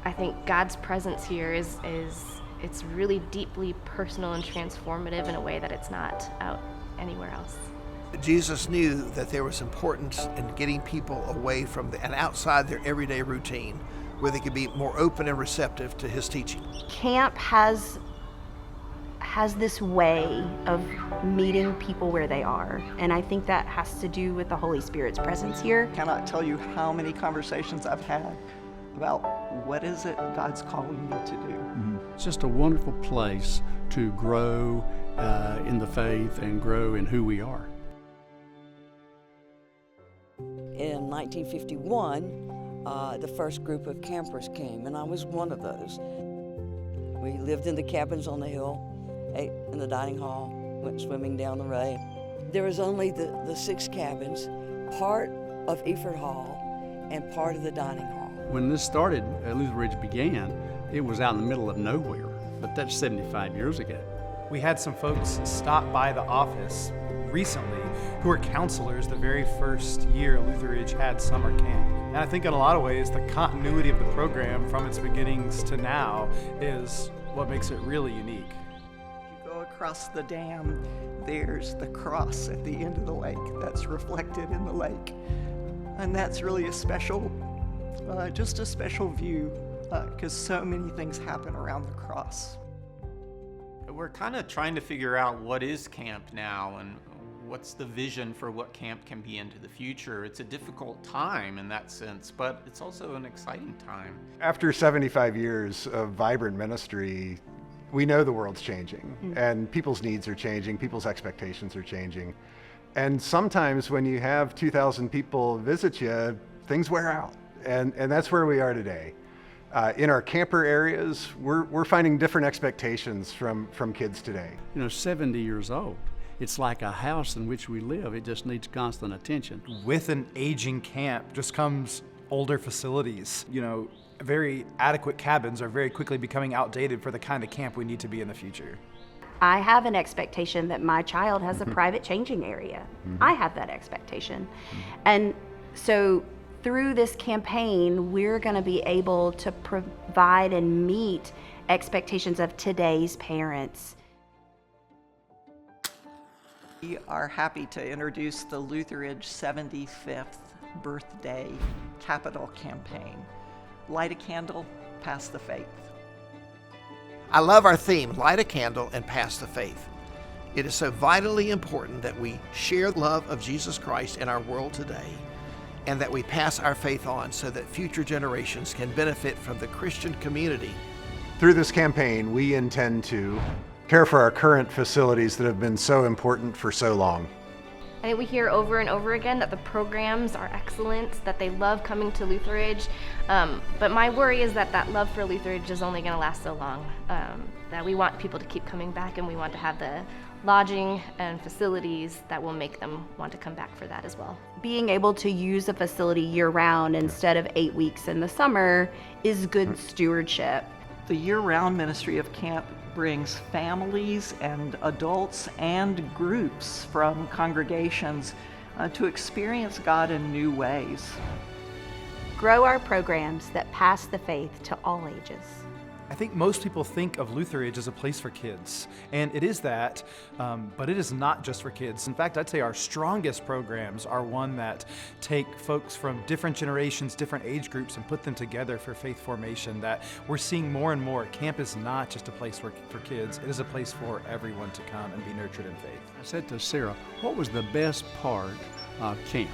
I think God's presence here is it's really deeply personal and transformative in a way that it's not out anywhere else. Jesus knew that there was importance in getting people away from and outside their everyday routine, where they could be more open and receptive to his teaching. Camp has this way of meeting people where they are, and I think that has to do with the Holy Spirit's presence here. I cannot tell you how many conversations I've had about what is it God's calling me to do. It's just a wonderful place to grow in the faith and grow in who we are. In 1951, the first group of campers came, and I was one of those. We lived in the cabins on the hill, ate in the dining hall, went swimming down the Ray. There was only the 6 cabins, part of Eford Hall and part of the dining hall. When this started, Lutheridge began, it was out in the middle of nowhere, but that's 75 years ago. We had some folks stop by the office recently who were counselors the very first year Lutheridge had summer camp. And I think in a lot of ways, the continuity of the program from its beginnings to now is what makes it really unique. You go across the dam, there's the cross at the end of the lake that's reflected in the lake. And that's really a special, just a special view, because so many things happen around the cross. We're kind of trying to figure out what is camp now and what's the vision for what camp can be into the future. It's a difficult time in that sense, but it's also an exciting time. After 75 years of vibrant ministry, we know the world's changing, and people's needs are changing, people's expectations are changing. And sometimes when you have 2,000 people visit you, things wear out. And that's where we are today. In our camper areas, we're finding different expectations from kids today. 70 years old. It's like a house in which we live. It just needs constant attention. With an aging camp just comes older facilities. Very adequate cabins are very quickly becoming outdated for the kind of camp we need to be in the future. I have an expectation that my child has a private changing area. I have that expectation. And so through this campaign, we're going to be able to provide and meet expectations of today's parents. We are happy to introduce the Lutheridge 75th Birthday Capital Campaign. Light a candle, pass the faith. I love our theme, light a candle and pass the faith. It is so vitally important that we share the love of Jesus Christ in our world today, and that we pass our faith on so that future generations can benefit from the Christian community. Through this campaign, we intend to care for our current facilities that have been so important for so long. I think we hear over and over again that the programs are excellent, that they love coming to Lutheridge, but my worry is that that love for Lutheridge is only going to last so long, that we want people to keep coming back, and we want to have the lodging and facilities that will make them want to come back for that as well. Being able to use a facility year-round instead of 8 weeks in the summer is good stewardship. The year-round ministry of camp brings families and adults and groups from congregations to experience God in new ways. Grow our programs that pass the faith to all ages. I think most people think of Lutheridge as a place for kids, and it is that, but it is not just for kids. In fact, I'd say our strongest programs are one that take folks from different generations, different age groups, and put them together for faith formation, that we're seeing more and more. Camp is not just a place for kids, it is a place for everyone to come and be nurtured in faith. I said to Sarah, what was the best part of camp?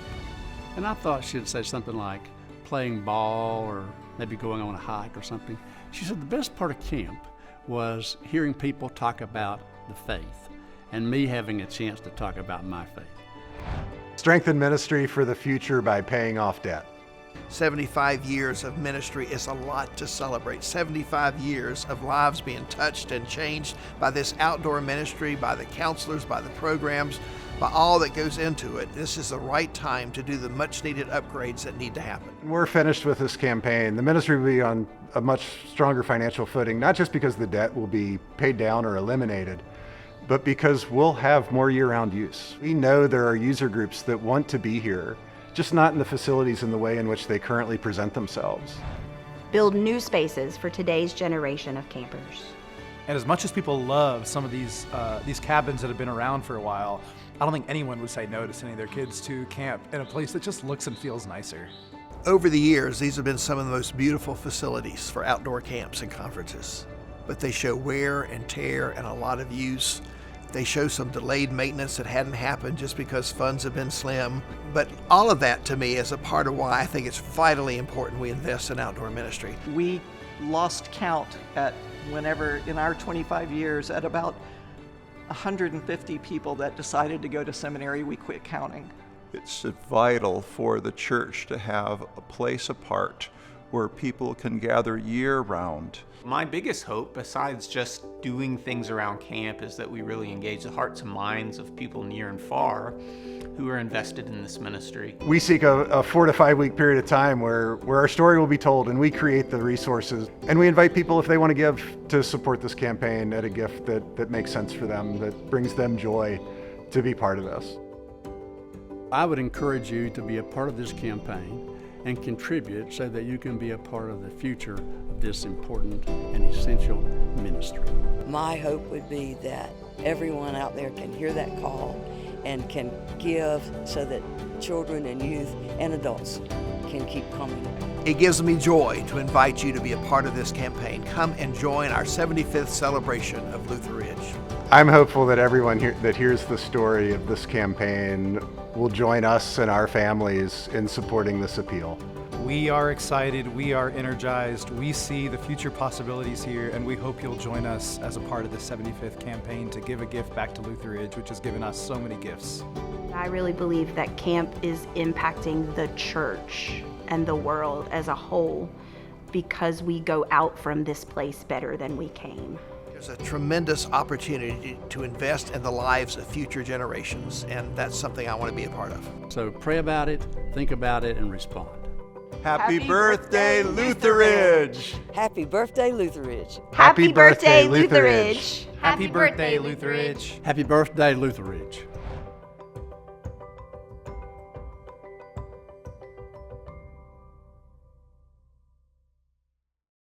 And I thought she'd say something like playing ball or maybe going on a hike or something. She said the best part of camp was hearing people talk about the faith and me having a chance to talk about my faith. Strengthen ministry for the future by paying off debt. 75 years of ministry is a lot to celebrate. 75 years of lives being touched and changed by this outdoor ministry, by the counselors, by the programs, by all that goes into it. This is the right time to do the much needed upgrades that need to happen. We're finished with this campaign. The ministry will be on a much stronger financial footing, not just because the debt will be paid down or eliminated, but because we'll have more year-round use. We know there are user groups that want to be here, just not in the facilities in the way in which they currently present themselves. build new spaces for today's generation of campers. And as much as people love some of these cabins that have been around for a while, I don't think anyone would say no to sending their kids to camp in a place that just looks and feels nicer. Over the years, these have been some of the most beautiful facilities for outdoor camps and conferences, but they show wear and tear and a lot of use. They show some delayed maintenance that hadn't happened just because funds have been slim. But all of that to me is a part of why I think it's vitally important we invest in outdoor ministry. We lost count at whenever in our 25 years at about 150 people that decided to go to seminary. We quit counting. It's vital for the church to have a place apart where people can gather year-round. My biggest hope, besides just doing things around camp, is that we really engage the hearts and minds of people near and far who are invested in this ministry. We seek a 4 to 5 week period of time where our story will be told, and we create the resources. And we invite people, if they want to give, to support this campaign at a gift that makes sense for them, that brings them joy, to be part of this. I would encourage you to be a part of this campaign and contribute so that you can be a part of the future of this important and essential ministry. My hope would be that everyone out there can hear that call and can give so that children and youth and adults can keep coming. It gives me joy to invite you to be a part of this campaign. Come and join our 75th celebration of Lutheridge. I'm hopeful that everyone that hears the story of this campaign will join us and our families in supporting this appeal. We are excited, we are energized, we see the future possibilities here, and we hope you'll join us as a part of the 75th campaign to give a gift back to Lutheridge, which has given us so many gifts. I really believe that camp is impacting the church and the world as a whole because we go out from this place better than we came. There's a tremendous opportunity to invest in the lives of future generations, and that's something I want to be a part of. So pray about it, think about it, and respond. Happy birthday, Lutheridge! Happy birthday, Lutheridge. Happy birthday, Lutheridge! Happy birthday, Lutheridge! Happy birthday, Lutheridge.